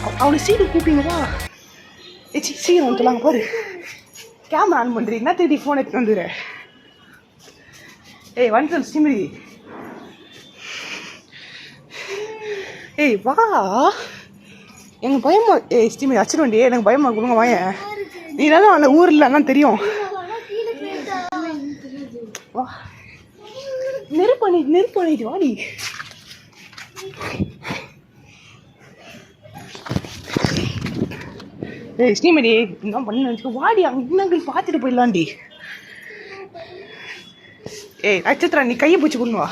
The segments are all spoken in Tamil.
அவனுக்கு சீடு கூப்பிங்கப்பா. ஏச்சி சீக்கிரம் வந்து சொல்லாங்க பாரு. கேமரா ஆன் பண்ணுறீ என்ன தேடி ஃபோன் எடுத்து வந்துடு. ஏய் வந்து ஸ்ரீமதி. ஏய் வா எனக்கு பயமா. ஏய் ஸ்ரீமதி அச்சிடுவண்டி எனக்கு பயமா கொடுங்க வாயன். நீ தான் அந்த ஊரில் அதான் தெரியும். வா நெருப்பு வாடி. ஏய் ஸ்ரீமதி என்ன பண்ணு நினச்சிக்கோ வாடி. அங்கே பார்த்துட்டு போயிடலாண்டி. ஏய் நட்சத்திரம் நீ கையை பிடிச்சி கொண்டு வா.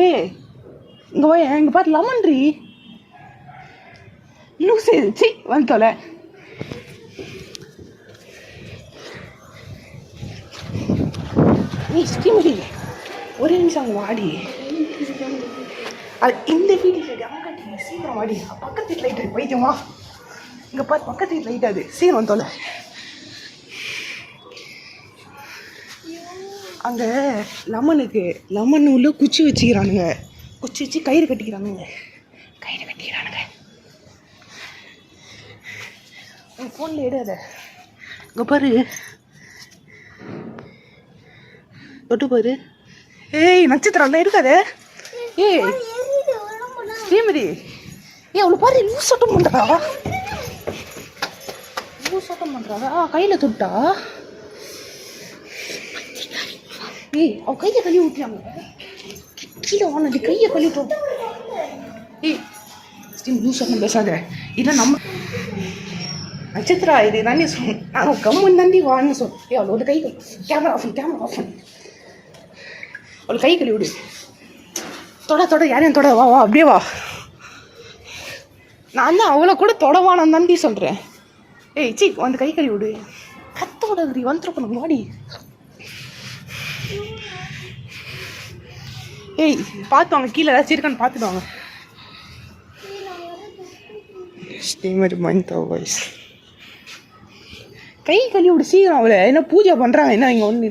ஏய் இங்கே வா இங்கே பார்த்து லெமன்ரி லூசி சி வந்து தொலை. ஏய் ஸ்ரீமதி ஒரே நிமிஷம் அங்கே வாடி. அது இந்த வீடு சரி அங்கே சீக்கிரம் வாடி. பக்கத்து வீட்டு லைட் அது பைத்தியமா. இங்கே பார்த்து பக்கத்து வீட்டு லைட் அது சீக்கிரம் வந்து தொலை. அங்கே லெமன் உள்ள குச்சி வச்சுக்கிறானுங்க. குச்சி வச்சு கயிறு கட்டிக்கிறானுங்க. உன் ஃபோனில் எடுத இங்கே பாரு தொட்டு பாரு. ஏய் நட்சத்திரம் இருக்காத. ஏய் ஸ்ரீமதி ஏய் அவளை பாரு லூஸ் சட்டம் பண்ணுறா. கையில் தொட்டா. ஏய் அவ கையை கழுவி ஊற்றியாங்க. கீழே வானது கையை கழுவிட்டோம். ஏய் ஸ்ரீமதி லூஸ் சட்டம் பேசாத. இல்லை நம்ம நட்சத்திரா இது தானே நாங்கள் கம்மன் தாண்டி வான்னு ஏ அவளோட கை கேமரா ஆஃப் பண்ணு. அவளை கை கழுவி விடு. தொட யாரையும் தொட வா அப்படியே வா. நான் தான் அவளை கூட தொடவானு தாண்டி சொல்கிறேன். ஏய் சி வந்து கை கழுவி விடு. கத்தோடகிரி வந்துருக்கணும் வாடி. ஏய் பார்த்து வாங்க கீழே ஏதாச்சும் இருக்கான்னு பார்த்துட்டு வாங்க. ஸ்ரீமதி மைண்ட் வாய்ஸ் கை கழுவி விடு சீக்கிரம். அவளை என்ன பூஜை பண்ணுறாங்க என்ன இங்கே ஒன்று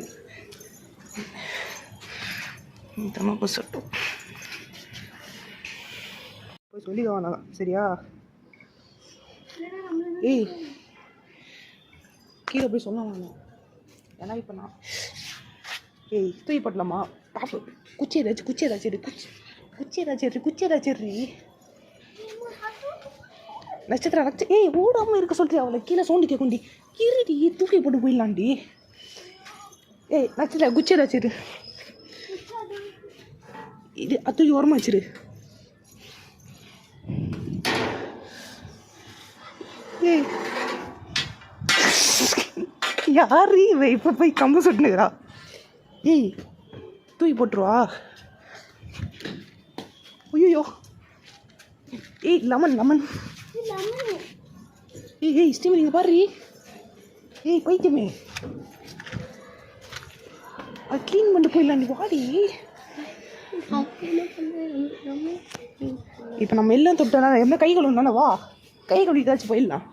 சட்டம் போய் சொல்லிடுவானா சரியா. ஏய் கீழே போய் சொல்லுவாங்க ஏன்னா இப்போ நான் ஏய் தூக்கி போட்டலாமா பாப்பு. குச்சி ஏதாச்சும் நட்சத்திரம் ஏய் ஓடாமல் இருக்க சொல்கிறேன். அவளை கீழே சோண்டி கேட்குண்டி இருடி தூக்கி போட்டு போயிடலாண்டி. ஏய் நட்சத்திரம் குச்சி ஏதாச்சிரு இது தூக்கி ஓரமாக வச்சிரு. ஏய் யாரு இவ இப்போ போய் கம்பு சுட்டுனுக்கிறா. ஏய் தூக்கி போட்டுருவா. ஐயோ ஏய் லெமன் ஏய் ஸ்டீமர் இங்கே பாரு. ஏய் பைத்தியமே அது க்ளீன் பண்ணிட்டு போயிடலாம் நீ வாடி. இப்போ நம்ம எல்லாம் தொட்டோன்னா என்ன கை கழுவுனால வா கை கழுவி ஏதாச்சும் போயிடலாம்.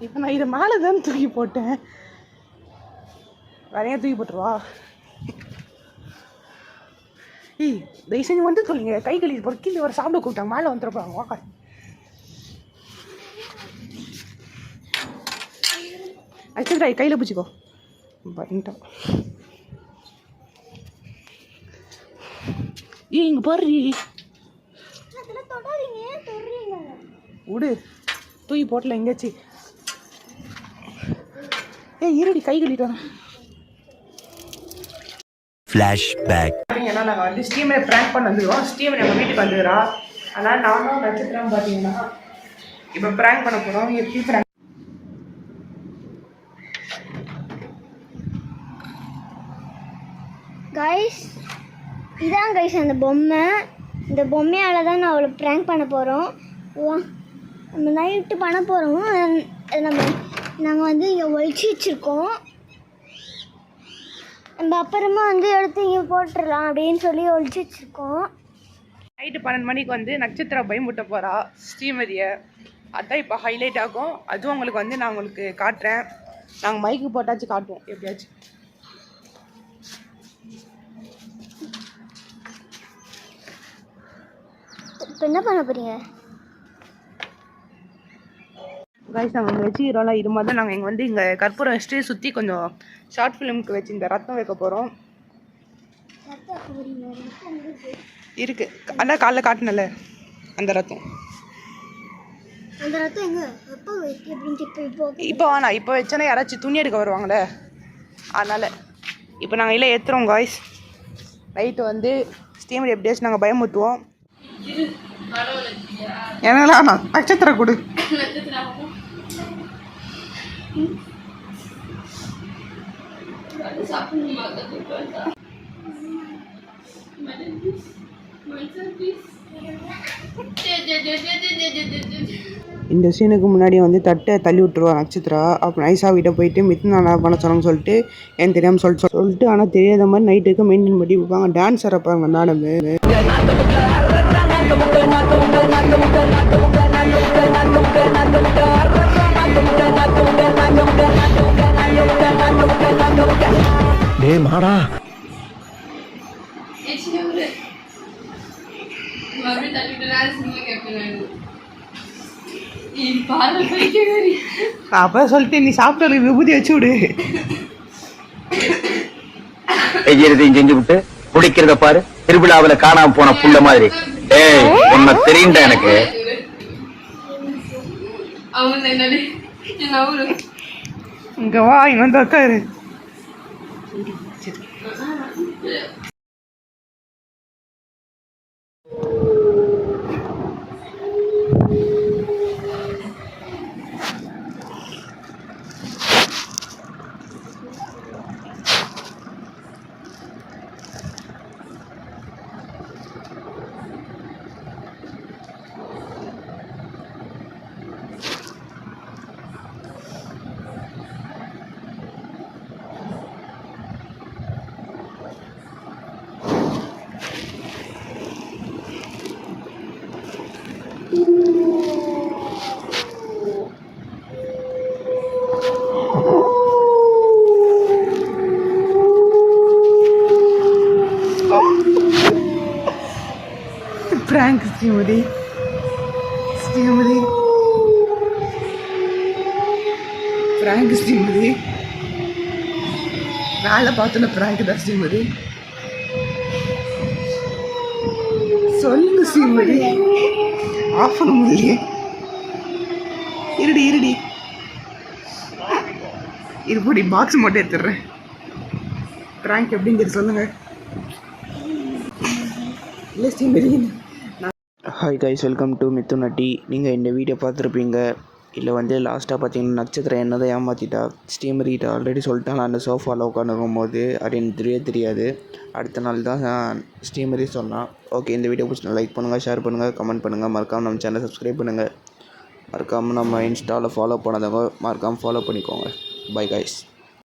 இப்போ நான் இதை மேலே தான் தூக்கி போட்டேன். வேறையா தூக்கி போட்டுருவா. ஏய் தயவு செஞ்சு வந்து சொல்லுங்க கை கழுவி போகிற கீழே வர சாப்பிட கூப்பிட்டாங்க மேலே வந்துடுறாங்க வாக்கா. அச்சா கையில் பிடிச்சிக்கோ பண்ணிட்டோம். ஏய் இங்கே பாரு விடு தூக்கி போட்டல எங்கேயாச்சு. ஏய் இருடி கை கழுவிட்டோம். ஃப்ளாஷ்பேக். ஏன்னா நாங்கள் வந்து ஸ்டீமரை ப்ராங்க் பண்ண வந்துடுவோம். ஸ்டீமர் எங்கள் வீட்டுக்கு வந்துடுறா. அதனால் நானும் நட்சத்திரம் பார்த்தீங்கன்னா இப்போ ப்ராங்க் பண்ண போகிறோம். எப்படி ப்ராங்க் கைஸ் இதான் கைஸ் அந்த பொம்மை. இந்த பொம்மையால் தான் நான் அவளை ப்ராங்க் பண்ண போகிறோம். நம்ம நைட்டு பண்ண போகிறோம். நாங்கள் வந்து இங்கே ஒழிச்சு வச்சுருக்கோம். நம்ம அப்புறமா வந்து எடுத்து இங்கே போட்டுடலாம் அப்படின்னு சொல்லி ஒழிச்சு வச்சுருக்கோம். நைட்டு 12 மணிக்கு வந்து நட்சத்திரம் பயமுட்ட போகிறா ஸ்ரீமதியை. அதான் இப்போ ஹைலைட் ஆகும். அதுவும் உங்களுக்கு வந்து நான் உங்களுக்கு காட்டுறேன். நாங்கள் மைக்கு போட்டாச்சு காட்டுவோம் எப்படியாச்சும். இப்போ என்ன பண்ண போறீங்க? கைஸ் நாங்கள் இங்கே வச்சுக்கிறோம்ல, இது மாதிரி தான் நாங்கள் இங்கே வந்து இங்கே கற்பூரம் வச்சுட்டு சுற்றி கொஞ்சம் ஷார்ட் ஃபிலிமுக்கு வச்சு இந்த ரத்தம் வைக்க போகிறோம். இருக்கு அதான் காலைல காட்டினல அந்த ரத்தம். அந்த ரத்தம் எங்க இப்போ வேணாம். இப்போ வச்சோன்னா யாராச்சும் துணி எடுக்க வருவாங்களே, அதனால் இப்போ நாங்கள் இல்லை ஏற்றுறோம் காய்ஸ். நைட்டு வந்து ஸ்டீமர் எப்படியாச்சும் நாங்கள் பயமுத்துவோம். என்னலாம் நட்சத்திரம் கொடு. இந்த சீனுக்கு முன்னாடி வந்து தட்டை தள்ளி விட்டுருவா நட்சத்திரா. அப்போ நைஸா வீட்டை போயிட்டு மித்து நல்லா பண்ண சொன்னான்னு சொல்லிட்டு ஏன் தெரியாமல் சொல்லிட்டு ஆனால் தெரியாத மாதிரி நைட்டுக்கு மெயின்டைன் பண்ணி வைப்பாங்க. டான்ஸ் ஆடுறாங்க மேடம். டேய் மாடா அப்ப சொல்லிட்டு நீ சாப்பிட்டு விபூதி வச்சு விடு. செய்யறதையும் செஞ்சு விட்டு குடிக்கிறத பாரு. திருவிழாவில காணாம போன புள்ள மாதிரி. ஏய் உன்னை தெரியுண்டா எனக்கு. இங்க வா, இங்க வந்து உட்காரு. Prank Srimati. Prank Srimati. வேலை பார்த்துல prank தான் Srimati. சொல்லுங்க Srimati. ஆஃப் பண்ண முடியலையே. இருடி இருப்படி பாக்ஸ் மட்டும் எடுத்துடுறேன். prank எப்படிங்கிறது சொல்லுங்க. இல்லை Srimati. Hi guys, welcome to Mithu Natty. நீங்கள் இந்த வீடியோ பார்த்துருப்பீங்க. இல்லை வந்து லாஸ்ட்டாக பார்த்தீங்கன்னா நட்சத்திரம் என்ன தான் ஏமாற்றிட்டா. ஸ்டீமர்கிட்ட ஆல்ரெடி சொல்லிட்டாங்க அந்த சோஃபாவில் உட்காந்துருக்கும் போது. அது எனக்கு தெரியாது. அடுத்த நாள் தான் ஸ்டீமரி சொன்னான். ஓகே, இந்த வீடியோ பிடிச்சி லைக் பண்ணுங்கள், ஷேர் பண்ணுங்கள், கமெண்ட் பண்ணுங்கள். மறக்காமல் நம்ம சேனலை சப்ஸ்கிரைப் பண்ணுங்கள். மறக்காமல் நம்ம இன்ஸ்டாவில் ஃபாலோ பண்ணாதவங்க மறக்காமல் ஃபாலோ பண்ணிக்கோங்க. Bye guys.